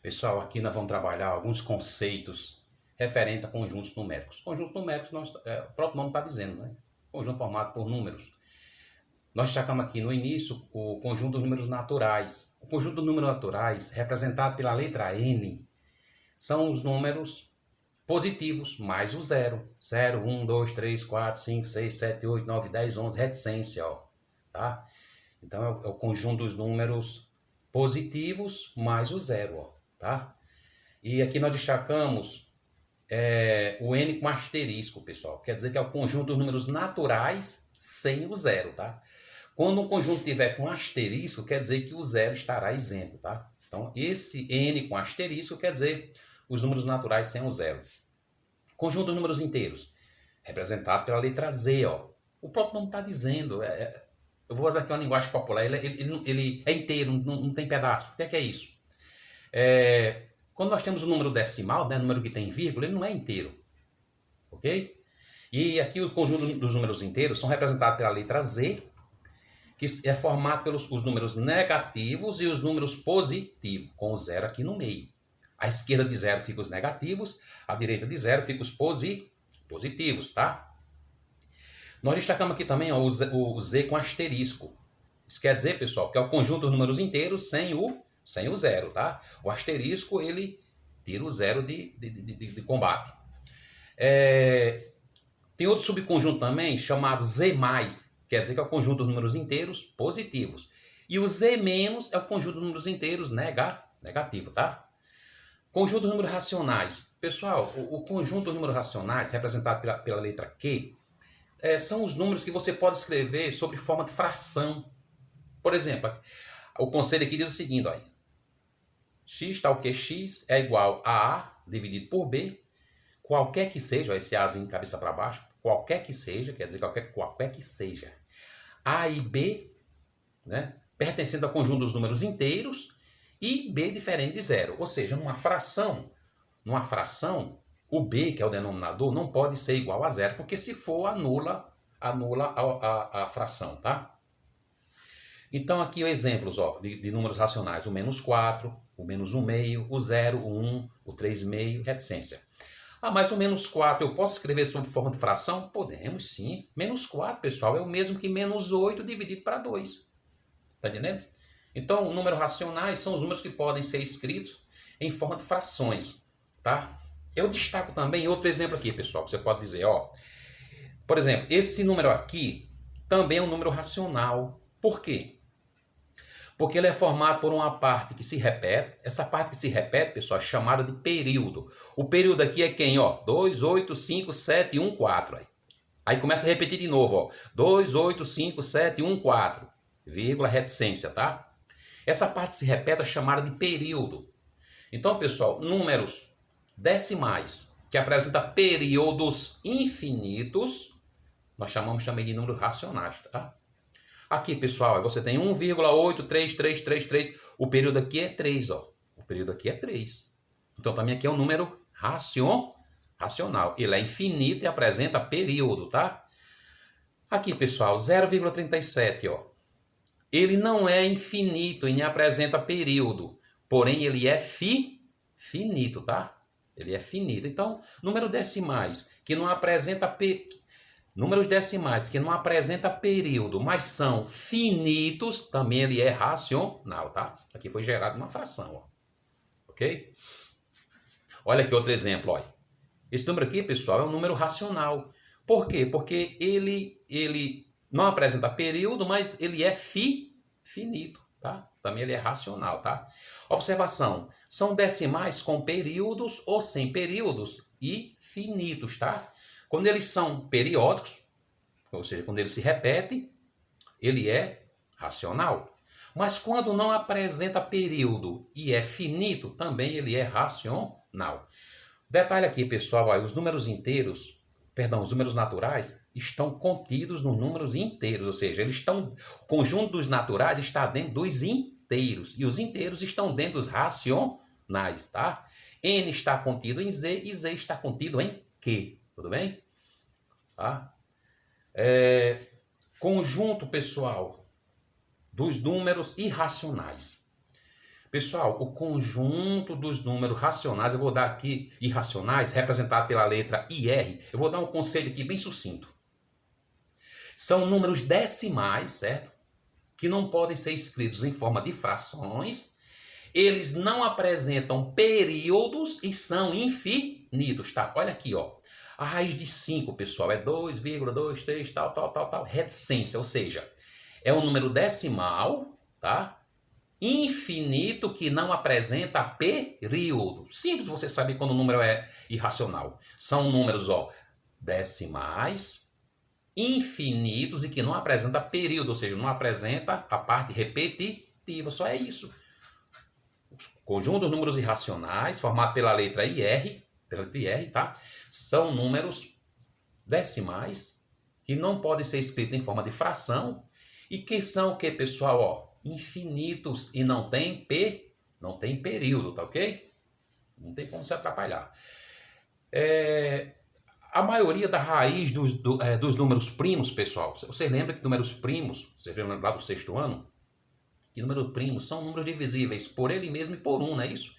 Pessoal, aqui nós vamos trabalhar alguns conceitos referentes a conjuntos numéricos. Conjuntos numéricos, o próprio nome está dizendo, né? Conjunto formado por números. Nós destacamos aqui no início o conjunto dos números naturais. O conjunto dos números naturais, representado pela letra N, são os números positivos mais o zero. 0, 1, 2, 3, 4, 5, 6, 7, 8, 9, 10, 11, reticência, ó, tá? Então é o conjunto dos números positivos mais o zero, ó, tá? E aqui nós destacamos o N com asterisco, pessoal. Quer dizer que é o conjunto dos números naturais sem o zero, tá? Quando um conjunto tiver com asterisco, quer dizer que o zero estará isento, tá? Então, esse N com asterisco quer dizer os números naturais sem o zero. Conjunto dos números inteiros, representado pela letra Z, ó. O próprio nome está dizendo. Eu vou usar aqui uma linguagem popular. Ele é inteiro, não tem pedaço. O que é isso? Quando nós temos o número decimal, né, número que tem vírgula, ele não é inteiro. Ok? E aqui o conjunto dos números inteiros são representados pela letra Z, que é formado pelos os números negativos e os números positivos, com o zero aqui no meio. À esquerda de zero fica os negativos, à direita de zero fica os positivos, tá? Nós destacamos aqui também ó, o Z com asterisco. Isso quer dizer, pessoal, que é o conjunto dos números inteiros sem o zero, tá? O asterisco, ele tira o zero de combate. Tem outro subconjunto também, chamado Z+, quer dizer que é o conjunto dos números inteiros positivos. E o Z- é o conjunto dos números inteiros negativo, tá? Conjunto dos números racionais. Pessoal, o conjunto dos números racionais, representado pela letra Q, são os números que você pode escrever sob forma de fração. Por exemplo, o conceito aqui diz o seguinte, ó, x tal que x é igual a A dividido por B, qualquer que seja, ó, esse Azinho de cabeça para baixo, qualquer que seja, quer dizer qualquer que seja, A e B, né, pertencendo ao conjunto dos números inteiros, e B diferente de zero. Ou seja, numa fração, o B, que é o denominador, não pode ser igual a zero, porque se for, anula a fração, tá? Então aqui exemplos ó, de números racionais, o -4, o -1/2, o 0, o 1, o 3/2, reticência. Ah, mas o -4 eu posso escrever sob forma de fração? Podemos sim. -4, pessoal, é o mesmo que -8 dividido para 2. Tá entendendo? Então, números racionais são os números que podem ser escritos em forma de frações, tá? Eu destaco também outro exemplo aqui, pessoal, que você pode dizer, ó. Por exemplo, esse número aqui também é um número racional. Por quê? Porque ele é formado por uma parte que se repete. Essa parte que se repete, pessoal, é chamada de período. O período aqui é quem? Ó, 2, 8, 5, 7, 1, 4. Aí começa a repetir de novo, ó. 2, 8, 5, 7, 1, 4. Vírgula, reticência, tá? Essa parte que se repete é chamada de período. Então, pessoal, números decimais que apresentam períodos infinitos, nós chamamos também de números racionais, tá? Aqui, pessoal, você tem 1,83333. O período aqui é 3, ó. O período aqui é 3. Então, também aqui é um número racional. Ele é infinito e apresenta período, tá? Aqui, pessoal, 0,37, ó. Ele não é infinito e nem apresenta período. Porém, ele é finito, tá? Ele é finito. Então, números decimais que não apresenta números decimais que não apresenta período, mas são finitos, também ele é racional, tá? Aqui foi gerado uma fração, ó. Ok? Olha aqui outro exemplo, ó. Esse número aqui, pessoal, é um número racional. Por quê? Porque ele não apresenta período, mas ele é finito, tá? Também ele é racional, tá? Observação, são decimais com períodos ou sem períodos e finitos, tá? Quando eles são periódicos, ou seja, quando ele se repete, ele é racional. Mas quando não apresenta período e é finito, também ele é racional. Detalhe aqui, pessoal, ó, os números inteiros, perdão, os números naturais estão contidos nos números inteiros, ou seja, o conjunto dos naturais está dentro dos inteiros e os inteiros estão dentro dos racionais, tá? N está contido em Z e Z está contido em Q, tudo bem? Tá? Conjunto, pessoal, dos números irracionais. Pessoal, o conjunto dos números racionais, eu vou dar aqui irracionais, representado pela letra IR, eu vou dar um conselho aqui bem sucinto. São números decimais, certo? Que não podem ser escritos em forma de frações, eles não apresentam períodos e são infinitos, tá? Olha aqui, ó. A raiz de 5, pessoal, é 2,23, tal, reticência, ou seja, é um número decimal, tá? Infinito que não apresenta período. Simples você saber quando o número é irracional. São números, ó, decimais, infinitos e que não apresenta período, ou seja, não apresenta a parte repetitiva. Só é isso. O conjunto dos números irracionais, formado pela letra IR, tá? São números decimais que não podem ser escritos em forma de fração e que são o que, pessoal, ó? Infinitos e não tem período, tá ok? Não tem como se atrapalhar. A maioria da raiz dos números primos, pessoal, você lembra que números primos, você lembra lá do sexto ano? Que números primos são números divisíveis por ele mesmo e por um, não é isso?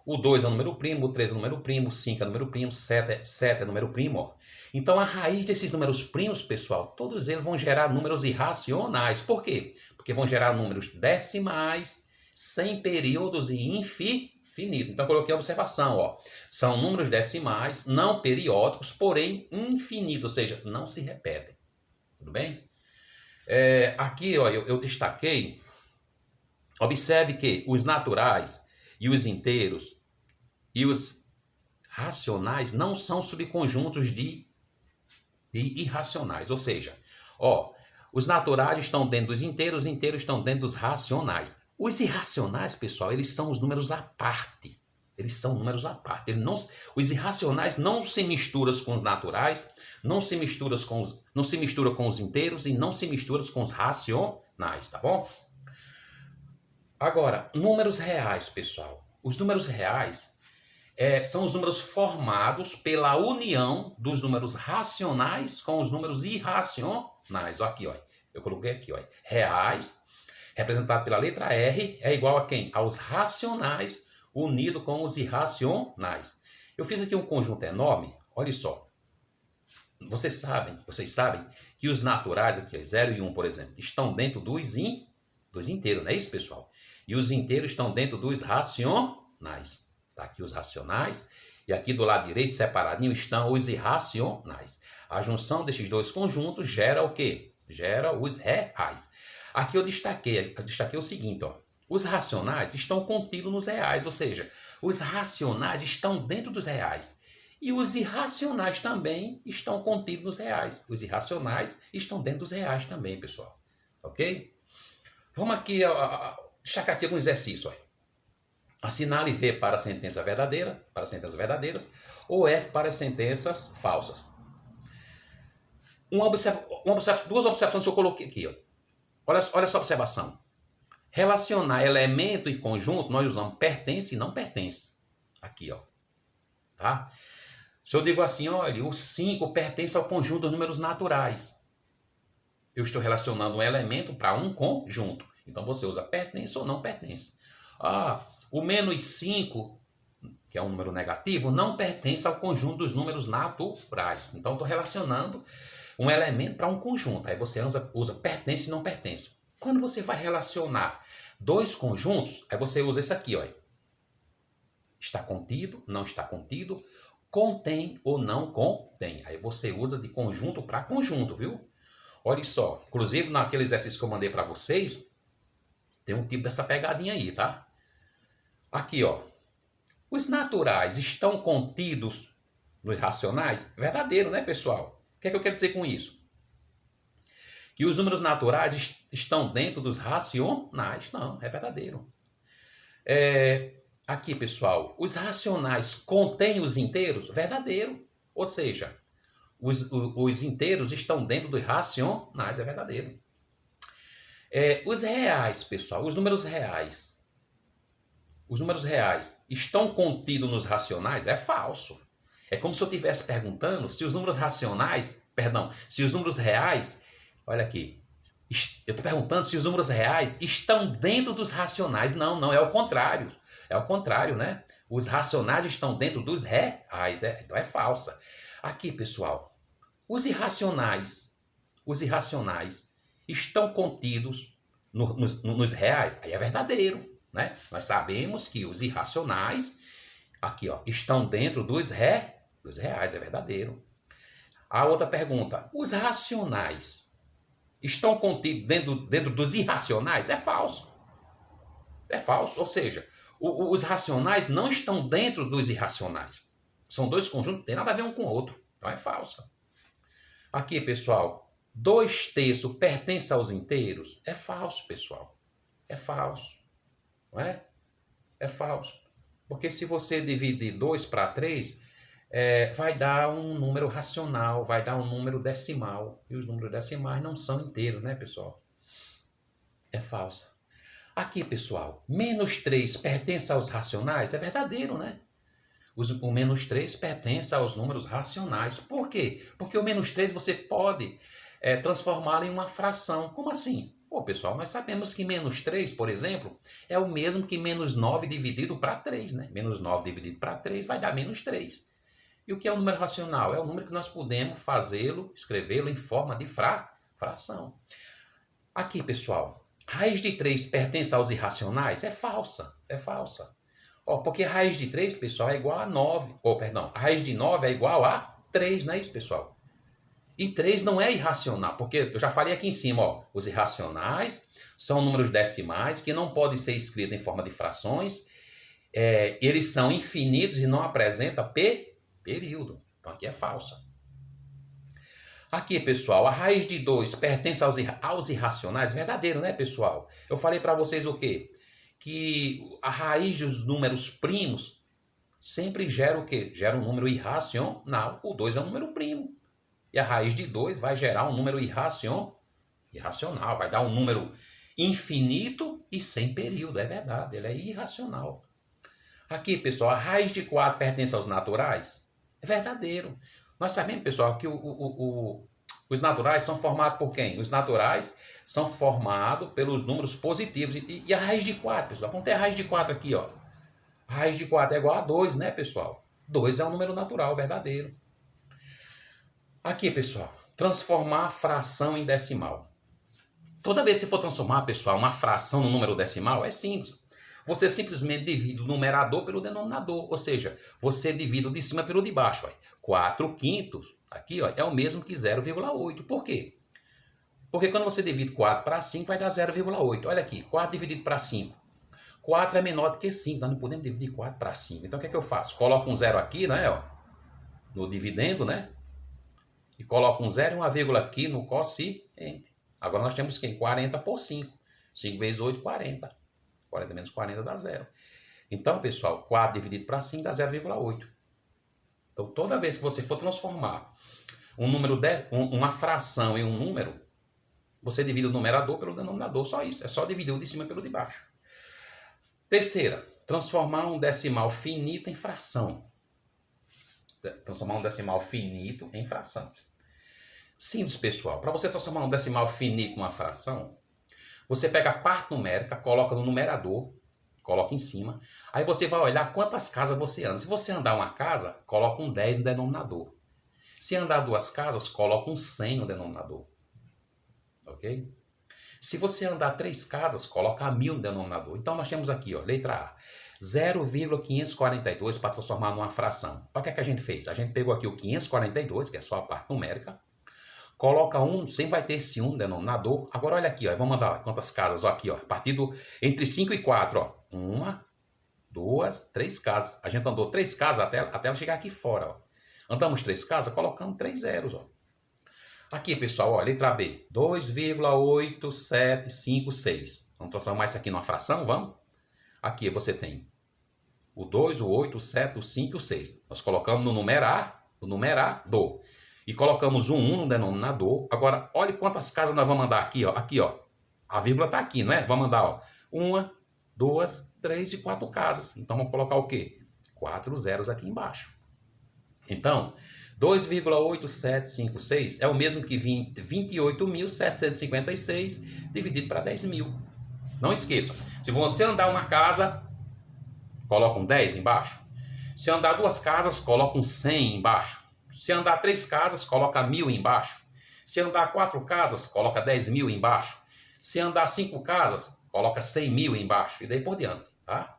O 2 é um número primo, o 3 é um número primo, o 5 é um número primo, 7 é número primo, ó. Então a raiz desses números primos, pessoal, todos eles vão gerar números irracionais. Por quê? Porque vão gerar números decimais, sem períodos e infinitos. Então coloquei a observação, ó. São números decimais, não periódicos, porém infinitos, ou seja, não se repetem. Tudo bem? Aqui, ó, eu destaquei, observe que os naturais e os inteiros e os racionais não são subconjuntos de irracionais. Ou seja, ó, os naturais estão dentro dos inteiros, os inteiros estão dentro dos racionais. Os irracionais, pessoal, eles são os números à parte. Eles são números à parte. Os irracionais não se misturam com os naturais, não se misturam com os inteiros e não se misturam com os racionais, tá bom? Agora, números reais, pessoal. Os números reais são os números formados pela união dos números racionais com os números irracionais. Ó, aqui, ó. Eu coloquei aqui, ó. Reais, representado pela letra R, é igual a quem? Aos racionais unido com os irracionais. Eu fiz aqui um conjunto enorme. Olha só. Vocês sabem que os naturais, aqui, 0 e 1, por exemplo, estão dentro dos inteiros, não é isso, pessoal? E os inteiros estão dentro dos racionais. Tá aqui os racionais. E aqui do lado direito, separadinho, estão os irracionais. A junção desses dois conjuntos gera o quê? Gera os reais. Aqui eu destaquei o seguinte, ó. Os racionais estão contidos nos reais, ou seja, os racionais estão dentro dos reais. E os irracionais também estão contidos nos reais. Os irracionais estão dentro dos reais também, pessoal. Ok? Vamos aqui destacar aqui algum exercício. Ó. Assinale V para sentença verdadeira, para sentenças verdadeiras, ou F para sentenças falsas. Duas observações que eu coloquei aqui. Ó. Olha essa observação. Relacionar elemento e conjunto, nós usamos pertence e não pertence. Aqui, ó. Tá? Se eu digo assim, olha, o 5 pertence ao conjunto dos números naturais. Eu estou relacionando um elemento para um conjunto. Então você usa pertence ou não pertence. O menos 5, que é um número negativo, não pertence ao conjunto dos números naturais. Então estou relacionando um elemento para um conjunto. Aí você usa pertence e não pertence. Quando você vai relacionar dois conjuntos, aí você usa isso aqui, ó. Está contido, não está contido, contém ou não contém. Aí você usa de conjunto para conjunto, viu? Olha só, inclusive naquele exercício que eu mandei para vocês, tem um tipo dessa pegadinha aí, tá? Aqui, ó. Os naturais estão contidos nos racionais? Verdadeiro, né, pessoal? O que é que eu quero dizer com isso? Que os números naturais estão dentro dos racionais? Não, é verdadeiro. Aqui, pessoal, os racionais contêm os inteiros? Verdadeiro. Ou seja, os inteiros estão dentro dos racionais, é verdadeiro. Os reais, pessoal, os números reais estão contidos nos racionais? É falso. É como se eu estivesse perguntando se os números reais, olha aqui, Eu estou perguntando se os números reais estão dentro dos racionais. Não, não, é o contrário. É o contrário, né? Os racionais estão dentro dos reais. Então é falsa. Aqui, pessoal, os irracionais estão contidos nos reais. Aí é verdadeiro, né? Nós sabemos que os irracionais, aqui, ó, estão dentro dos reais. É verdadeiro. A outra pergunta, os racionais estão contidos dentro dos irracionais? É falso. É falso. Ou seja, os racionais não estão dentro dos irracionais. São dois conjuntos, não tem nada a ver um com o outro. Então é falso. Aqui, pessoal, 2/3 pertence aos inteiros? É falso, pessoal. É falso. Não é? É falso. Porque se você dividir 2 para 3, vai dar um número racional, vai dar um número decimal. E os números decimais não são inteiros, né, pessoal? É falsa. Aqui, pessoal, -3 pertence aos racionais? É verdadeiro, né? O -3 pertence aos números racionais. Por quê? Porque o -3 você pode transformá-lo em uma fração. Como assim? Pô, pessoal, nós sabemos que -3, por exemplo, é o mesmo que -9 dividido para 3, né? -9 dividido para 3 vai dar -3. E o que é um número racional? É um número que nós podemos fazê-lo, escrevê-lo em forma de fração. Aqui, pessoal, raiz de 3 pertence aos irracionais? É falsa, é falsa. Porque raiz de 3, pessoal, é igual a 9. A raiz de 9 é igual a 3, não é isso, pessoal? E 3 não é irracional, porque eu já falei aqui em cima, os irracionais são números decimais que não podem ser escritos em forma de frações. Eles são infinitos e não apresentam período. Então aqui é falsa. Aqui, pessoal, a raiz de 2 pertence aos irracionais? Verdadeiro, né, pessoal? Eu falei para vocês o quê? Que a raiz dos números primos sempre gera o quê? Gera um número irracional. O 2 é um número primo. E a raiz de 2 vai gerar um número irracional. Vai dar um número infinito e sem período. É verdade, ele é irracional. Aqui, pessoal, a raiz de 4 pertence aos naturais? É verdadeiro. Nós sabemos, pessoal, que os naturais são formados por quem? Os naturais são formados pelos números positivos. E a raiz de 4, pessoal? Vamos ter a raiz de 4 aqui, ó. A raiz de 4 é igual a 2, né, pessoal? 2 é um número natural, verdadeiro. Aqui, pessoal, transformar fração em decimal. Toda vez que você for transformar, pessoal, uma fração no número decimal, é simples. Você simplesmente divide o numerador pelo denominador, ou seja, você divide o de cima pelo de baixo. 4/5 aqui, ó, é o mesmo que 0,8. Por quê? Porque quando você divide 4 para 5, vai dar 0,8. Olha aqui, 4 dividido para 5. 4 é menor do que 5, nós não podemos dividir 4 para 5. Então o que é que eu faço? Coloco um 0 aqui, né, ó, no dividendo, né? E coloco um 0 e uma vírgula aqui no quociente. Agora nós temos quem? 40 por 5. 5 vezes 8, 40. 40 menos 40 dá 0. Então, pessoal, 4 dividido para 5 dá 0,8. Então, toda vez que você for transformar uma fração em um número, você divide o numerador pelo denominador. Só isso. É só dividir o de cima pelo de baixo. Terceira, transformar um decimal finito em fração. Transformar um decimal finito em fração. Simples, pessoal. Para você transformar um decimal finito em uma fração, você pega a parte numérica, coloca no numerador, coloca em cima. Aí você vai olhar quantas casas você anda. Se você andar uma casa, coloca um 10 no denominador. Se andar 2 casas, coloca um 100 no denominador. Ok? Se você andar 3 casas, coloca 1000 no denominador. Então nós temos aqui, ó, letra A, 0,542 para transformar numa fração. Olha o que é que a gente fez. A gente pegou aqui o 542, que é só a parte numérica, coloca 1, sempre vai ter esse 1 no denominador. Agora olha aqui, ó, vamos mandar quantas casas, ó, aqui, ó, a partir entre 5 e 4, ó, 1, 2, 3 casas. A gente andou 3 casas até ela chegar aqui fora, ó. Andamos 3 casas, colocamos 3 zeros, ó. Aqui, pessoal, ó, letra B, 2,8756. Vamos transformar isso aqui numa fração, vamos? Aqui você tem o 2, o 8, o 7, o 5 e o 6. Nós colocamos no numerador. E colocamos um 1 no denominador. Agora, olha quantas casas nós vamos mandar aqui, ó. Aqui, ó. A vírgula está aqui, não é? Vamos mandar, ó. 1, 2, 3 e 4 casas. Então, vamos colocar o quê? 4 zeros aqui embaixo. Então, 2,8756 é o mesmo que 28.756 dividido para 10 mil. Não esqueça, se você andar uma casa, coloca um 10 embaixo. Se andar duas casas, coloca um 100 embaixo. Se andar três casas, coloca 1000 embaixo. Se andar quatro casas, coloca 10 mil embaixo. Se andar cinco casas, coloca 100 mil embaixo. E daí por diante, tá?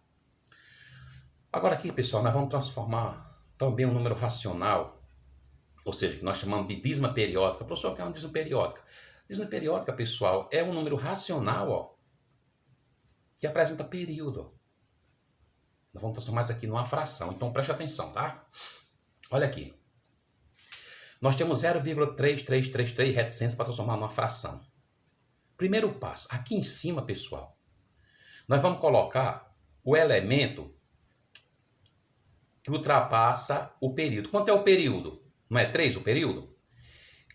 Agora aqui, pessoal, nós vamos transformar também um número racional, ou seja, que nós chamamos de dízima periódica. Professor, o que é uma dízima periódica? Dízima periódica, pessoal, é um número racional, ó, que apresenta período. Ó. Nós vamos transformar isso aqui numa fração, então preste atenção, tá? Olha aqui. Nós temos 0,3333 reticências para transformar numa fração. Primeiro passo, aqui em cima, pessoal, nós vamos colocar o elemento que ultrapassa o período. Quanto é o período? Não é 3 o período?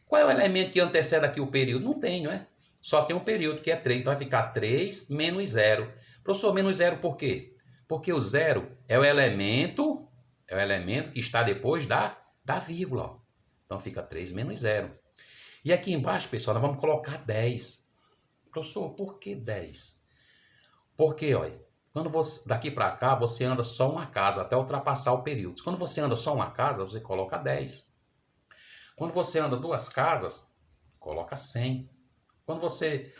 Qual é o elemento que antecede aqui o período? Não tem, não é? Só tem um período, que é 3. Então vai ficar 3 menos 0. Professor, menos 0 por quê? Porque o 0 é o elemento que está depois da vírgula. Ó. Então fica 3 menos 0. E aqui embaixo, pessoal, nós vamos colocar 10. Professor, por que 10? Porque, olha, quando você, daqui para cá, você anda só uma casa até ultrapassar o período. Quando você anda só uma casa, você coloca 10. Quando você anda duas casas, coloca 100. Quando você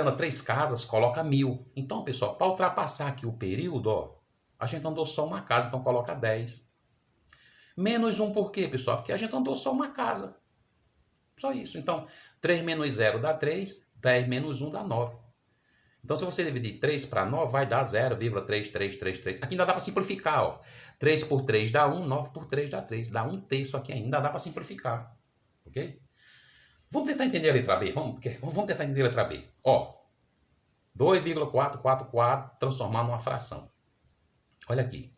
anda três casas, coloca 1000. Então, pessoal, para ultrapassar aqui o período, ó, a gente andou só uma casa, então coloca 10. Menos 1 por quê, pessoal? Porque a gente andou só uma casa. Só isso. Então, 3 menos 0 dá 3, 10 menos 1 dá 9. Então, se você dividir 3 para 9, vai dar 0,3333. Aqui ainda dá para simplificar, ó. 3 por 3 dá 1, 9 por 3 dá 3. Dá 1/3 aqui ainda, dá para simplificar. Ok? Vamos tentar entender a letra B? Vamos tentar entender a letra B. Ó, 2,444 transformar numa fração. Olha aqui.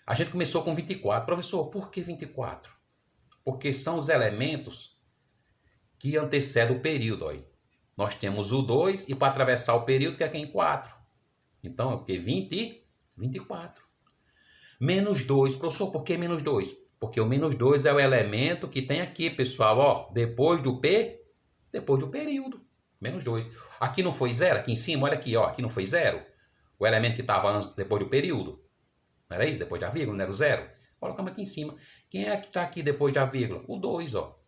A gente começou com 24. Professor, por que 24? Porque são os elementos que antecedem o período. Ó. Nós temos o 2 e para atravessar o período, que é quem? 4. Então, é o que? 24. Menos 2. Professor, por que menos 2? Porque o menos 2 é o elemento que tem aqui, pessoal, ó, depois do período. Menos 2. Aqui não foi 0? Aqui em cima, olha aqui, ó, aqui não foi 0? O elemento que estava depois do período. Não era isso? Depois da vírgula, não era o 0? Colocamos aqui em cima. Quem é que está aqui depois da vírgula? O 2, ó.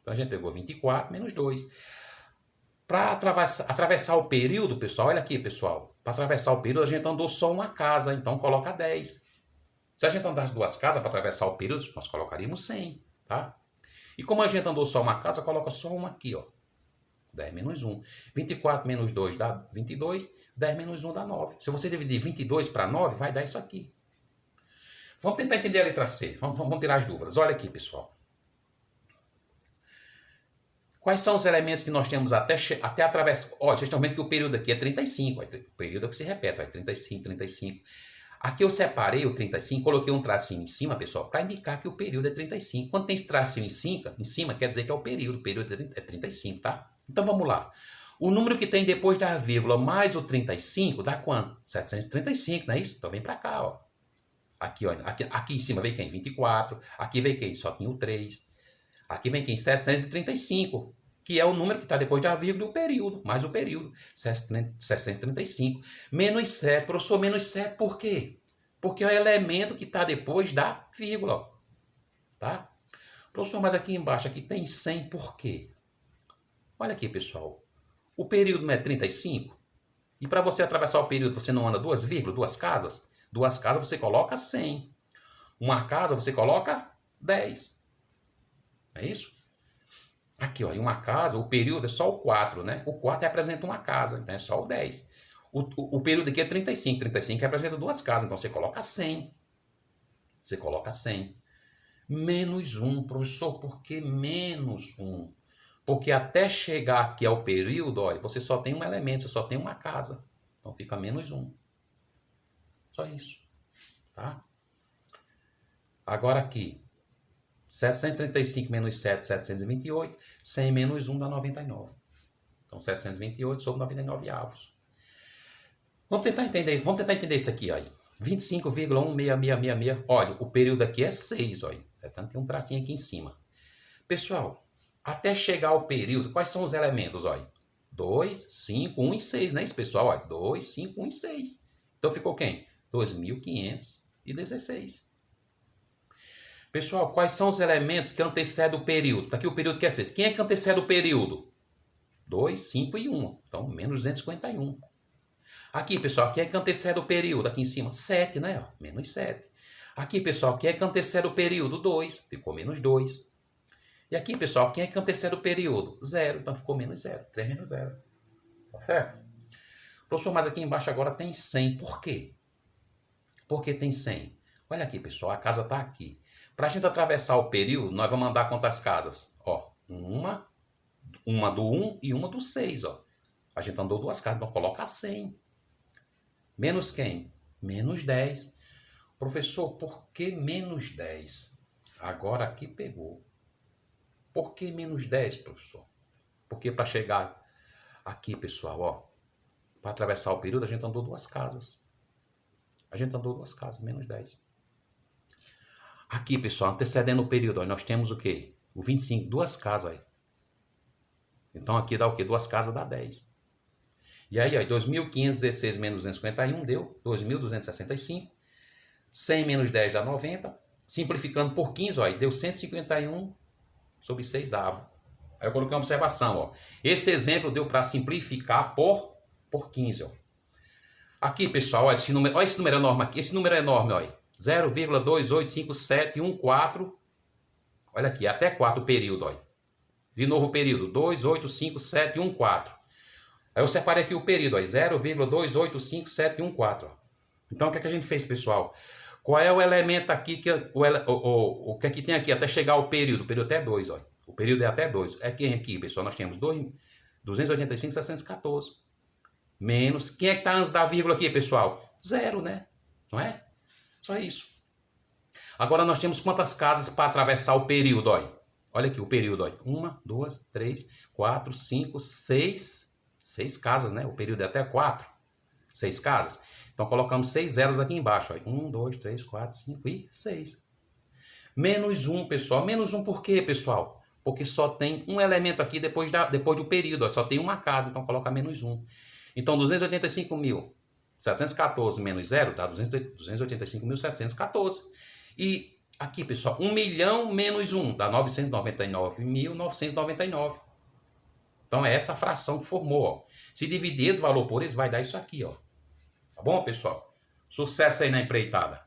Então, a gente pegou 24 menos 2. Para atravessar o período, pessoal, olha aqui, pessoal. Para atravessar o período, a gente andou só uma casa, então coloca 10. Se a gente andasse duas casas para atravessar o período, nós colocaríamos 100, tá? E como a gente andou só uma casa, coloca só uma aqui, ó. 10 menos 1. 24 menos 2 dá 22, 10 menos 1 dá 9. Se você dividir 22 para 9, vai dar isso aqui. Vamos tentar entender a letra C. Vamos tirar as dúvidas. Olha aqui, pessoal. Quais são os elementos que nós temos até atravessar? Ó, vocês estão vendo que o período aqui é 35. Ó, o período é que se repete, ó, 35, 35. Aqui eu separei o 35, coloquei um tracinho em cima, pessoal, para indicar que o período é 35. Quando tem esse tracinho em cima, quer dizer que é o período é 35, tá? Então vamos lá. O número que tem depois da vírgula mais o 35 dá quanto? 735, não é isso? Então vem para cá, ó. Aqui, ó, aqui em cima vem quem? 24. Aqui vem quem? Só tinha o 3. Aqui vem quem? 735, que é o número que está depois da vírgula do período, mais o período, 735. Menos 7, professor, menos 7 por quê? Porque é o elemento que está depois da vírgula, ó. Tá? Professor, mas aqui embaixo aqui tem 100 por quê? Olha aqui, pessoal, o período não é 35? E para você atravessar o período, você não anda duas vírgulas, duas casas? Duas casas você coloca 100. Uma casa você coloca 10. É isso? Aqui, ó, em uma casa, o período é só o 4, né? O 4 representa uma casa, então é só o 10. O período aqui é 35. 35 representa duas casas, então você coloca 100. Você coloca 100. Menos 1, professor, por que menos 1? Porque até chegar aqui ao período, ó, você só tem um elemento, você só tem uma casa. Então fica menos 1. Só isso. Tá? Agora aqui. 735 menos 7, 728. 100 menos 1 dá 99. Então 728 sobre 99 avos. Vamos tentar entender isso aqui, ó. 25,16666. Olha, o período aqui é 6, olha. É Então tem um tracinho aqui em cima. Pessoal, até chegar ao período, quais são os elementos? Olha, 2, 5, 1 e 6, não é isso, pessoal? Olha, 2, 5, 1 e 6. Então ficou quem? 2.516. Pessoal, quais são os elementos que antecedem o período? Está aqui o período que é 6. Quem é que antecede o período? 2, 5 e 1. Então, menos 251. Aqui, pessoal, quem é que antecede o período? Aqui em cima, 7, né? Menos 7. Aqui, pessoal, quem é que antecede o período? 2. Ficou menos 2. E aqui, pessoal, quem é que antecede o período? 0. Então, ficou menos 0. 3 menos 0. Tá certo? Professor, mas aqui embaixo agora tem 100. Por quê? Por que tem 100? Olha aqui, pessoal, a casa está aqui. Para a gente atravessar o período, nós vamos andar quantas casas? Ó, uma do 1 e uma do 6, ó. A gente andou 2 casas, então coloca 100. Menos quem? Menos 10. Professor, por que menos 10? Agora aqui pegou. Por que menos 10, professor? Porque para chegar aqui, pessoal, ó, para atravessar o período, a gente andou 2 casas. A gente andou 2 casas, menos 10. Aqui, pessoal, antecedendo o período, ó, nós temos o quê? O 25, 2 casas aí. Então aqui dá o quê? 2 casas dá 10. E aí, ó, 2.516 menos 251 deu 2.265. 100 menos 10 dá 90. Simplificando por 15, ó, deu 151 sobre 6avo. Aí eu coloquei uma observação, ó. Esse exemplo deu para simplificar por 15, ó. Aqui, pessoal, olha esse número enorme aqui. Esse número é enorme, olha. 0,285714. Olha aqui, até 4 o período, olha. De novo o período, 2855714. Aí eu separei aqui o período, 0,285714. Então, o que é que a gente fez, pessoal? Qual é o elemento aqui, o que é que tem aqui até chegar ao período? O período é até 2, ó. O período é até 2. É quem aqui, pessoal? Nós temos 285,614. Menos, quem é que está antes da vírgula aqui, pessoal? 0, né? Não é? Só isso. Agora nós temos quantas casas para atravessar o período, ó? Olha aqui o período, ó. 1, 2, 3, 4, 5, 6. 6 casas, né? O período é até 4. 6 casas. Então colocamos 6 zeros aqui embaixo, ó. 1, 2, 3, 4, 5 e 6. Menos 1, pessoal. Menos 1 por quê, pessoal? Porque só tem um elemento aqui depois do período, ó. Só tem uma casa, então coloca menos 1. Então 285.714 menos 0 dá 285.714. E aqui, pessoal, 1 milhão menos 1 dá 999.999. Então é essa fração que formou, ó. Se dividir esse valor por esse, vai dar isso aqui, ó. Tá bom, pessoal? Sucesso aí na empreitada.